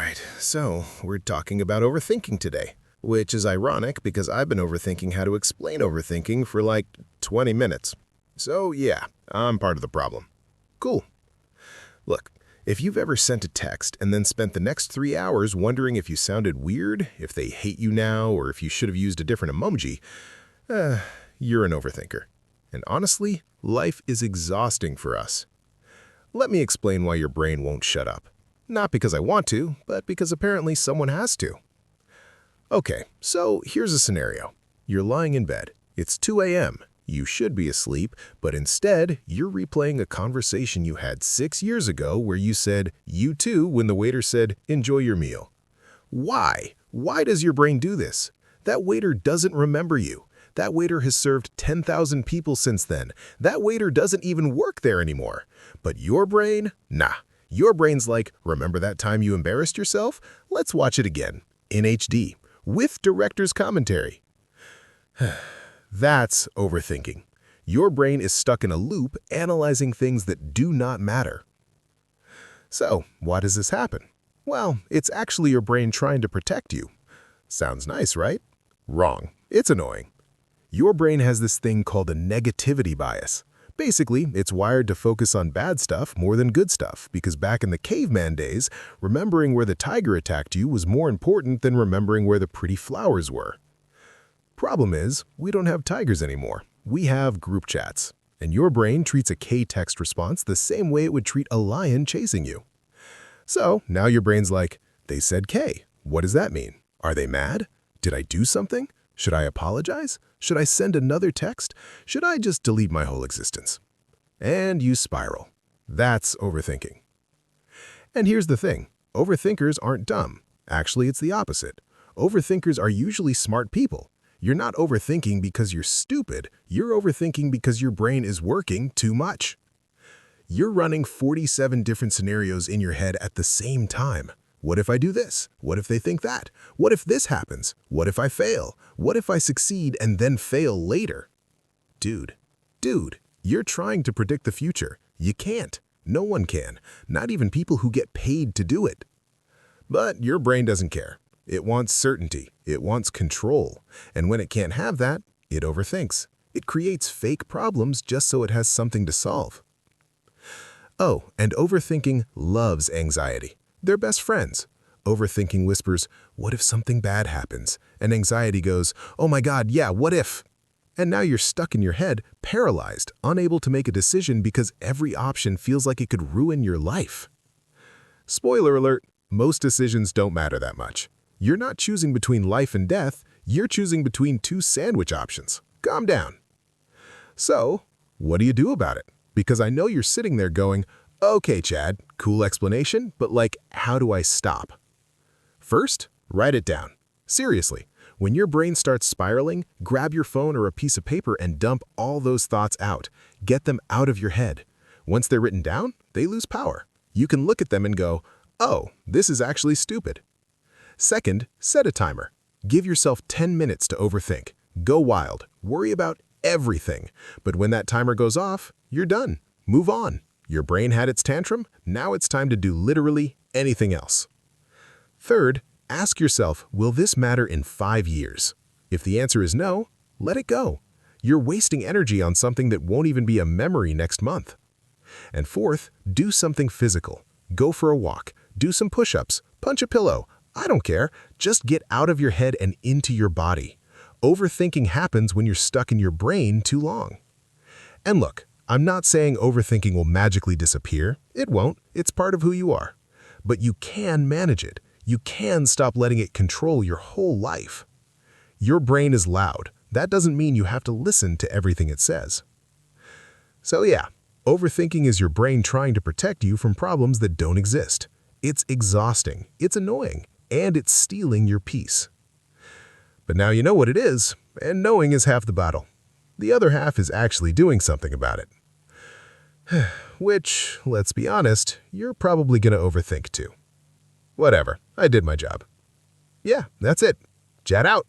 Alright, so we're talking about overthinking today, which is ironic because I've been overthinking how to explain overthinking for like 20 minutes. So yeah, I'm part of the problem. Cool. Look, if you've ever sent a text and then spent the next 3 hours wondering if you sounded weird, if they hate you now, or if you should have used a different emoji, you're an overthinker. And honestly, life is exhausting for us. Let me explain why your brain won't shut up. Not because I want to, but because apparently someone has to. Okay, so here's a scenario. You're lying in bed. It's 2 a.m. You should be asleep, but instead, you're replaying a conversation you had 6 years ago where you said, "you too," when the waiter said, "enjoy your meal." Why? Why does your brain do this? That waiter doesn't remember you. That waiter has served 10,000 people since then. That waiter doesn't even work there anymore. But your brain? Nah. Your brain's like, remember that time you embarrassed yourself? Let's watch it again, in HD, with director's commentary. That's overthinking. Your brain is stuck in a loop analyzing things that do not matter. So, why does this happen? Well, it's actually your brain trying to protect you. Sounds nice, right? Wrong. It's annoying. Your brain has this thing called a negativity bias. Basically, it's wired to focus on bad stuff more than good stuff, because back in the caveman days, remembering where the tiger attacked you was more important than remembering where the pretty flowers were. Problem is, we don't have tigers anymore. We have group chats. And your brain treats a K-text response the same way it would treat a lion chasing you. So, now your brain's like, they said K. What does that mean? Are they mad? Did I do something? Should I apologize? Should I send another text? Should I just delete my whole existence? And you spiral. That's overthinking. And here's the thing. Overthinkers aren't dumb. Actually, it's the opposite. Overthinkers are usually smart people. You're not overthinking because you're stupid. You're overthinking because your brain is working too much. You're running 47 different scenarios in your head at the same time. What if I do this? What if they think that? What if this happens? What if I fail? What if I succeed and then fail later? Dude, you're trying to predict the future. You can't. No one can. Not even people who get paid to do it. But your brain doesn't care. It wants certainty. It wants control. And when it can't have that, it overthinks. It creates fake problems just so it has something to solve. Oh, and overthinking loves anxiety. They're best friends. Overthinking whispers, "What if something bad happens?" And anxiety goes, "Oh my God, yeah, what if?" And now you're stuck in your head, paralyzed, unable to make a decision because every option feels like it could ruin your life. Spoiler alert, most decisions don't matter that much. You're not choosing between life and death, you're choosing between 2 sandwich options. Calm down. So, what do you do about it? Because I know you're sitting there going, "Okay, Chad, cool explanation, but like, how do I stop?" First, write it down. Seriously, when your brain starts spiraling, grab your phone or a piece of paper and dump all those thoughts out. Get them out of your head. Once they're written down, they lose power. You can look at them and go, "Oh, this is actually stupid." Second, set a timer. Give yourself 10 minutes to overthink. Go wild. Worry about everything. But when that timer goes off, you're done. Move on. Your brain had its tantrum, now it's time to do literally anything else. Third, ask yourself, will this matter in 5 years? If the answer is no, let it go. You're wasting energy on something that won't even be a memory next month. And fourth, do something physical. Go for a walk, do some push-ups, punch a pillow. I don't care, just get out of your head and into your body. Overthinking happens when you're stuck in your brain too long. And look, I'm not saying overthinking will magically disappear. It won't. It's part of who you are. But you can manage it. You can stop letting it control your whole life. Your brain is loud. That doesn't mean you have to listen to everything it says. So yeah, overthinking is your brain trying to protect you from problems that don't exist. It's exhausting, it's annoying, and it's stealing your peace. But now you know what it is, and knowing is half the battle. The other half is actually doing something about it. Which, let's be honest, you're probably going to overthink too. Whatever, I did my job. Yeah, that's it. Chat out.